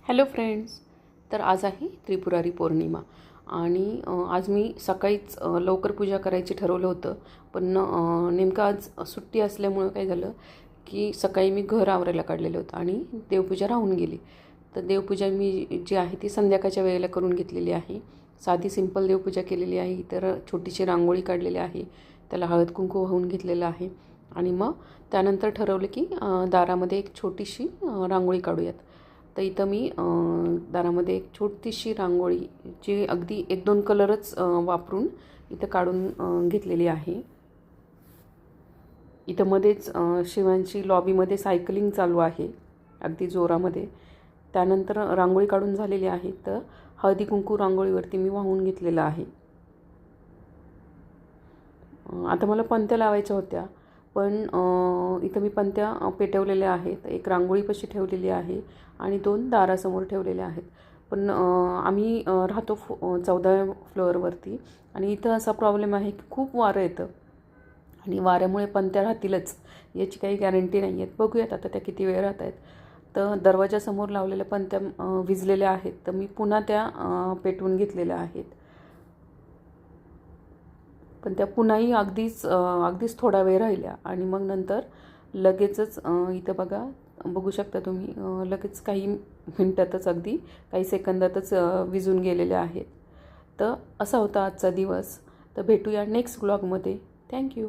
Hello friends. तर आज आहे त्रिपुरारी पौर्णिमा आणि आज मी सकाळीच लवकर पूजा करायची ठरवलं होतं. पण नेमकं आज सुट्टी असल्यामुळं काय झालं की सकाळी मी घर आवरायला काढलेलं होतं आणि देवपूजा राहून गेली. तर देवपूजा मी जी आहे ती संध्याकाळच्या वेळेला करून घेतलेली आहे. साधी सिंपल देवपूजा केलेली आहे. तर छोटीशी रांगोळी काढलेली आहे, त्याला हळद कुंकू वाहून घेतलेलं आहे आणि मग त्यानंतर ठरवलं की दारामध्ये एक छोटीशी रांगोळी काढूयात. तर इथं मी दारामध्ये एक छोटीशी रांगोळी जी अगदी 1-2 कलरच वापरून इथं काढून घेतलेली आहे. इथं मध्येच शिवांची लॉबीमध्ये सायकलिंग चालू आहे अगदी जोरामध्ये. त्यानंतर रांगोळी काढून झालेली आहे. तर हळदी कुंकू रांगोळीवरती मी वाहून घेतलेलं आहे. आता मला पंत्या लावायच्या होत्या, पण इथं मी पंत्या पेटवलेल्या आहेत. एक रांगोळीपाशी ठेवलेली आहे आणि 2 दारासमोर ठेवलेल्या आहेत. पण आम्ही राहतो 14व्या फ्लोअरवरती आणि इथं असा प्रॉब्लेम आहे की खूप वारं येतं आणि वाऱ्यामुळे पंत्या राहतीलच याची काही गॅरंटी नाही आहेत. बघूयात आता त्या किती वेळ राहत आहेत. तर दरवाजासमोर लावलेल्या पंत्या विझलेल्या आहेत, तर मी पुन्हा त्या पेटवून घेतलेल्या आहेत. पण त्या पुन्हाही अगदीच थोडा वेळ राहिल्या आणि मग नंतर लगेचच इथं बघू शकता तुम्ही, लगेच काही मिनटातच अगदी काही सेकंदातच विझून गेलेल्या आहेत. तर असा होता आजचा दिवस. तर भेटूया नेक्स्ट व्लॉगमध्ये. थँक्यू.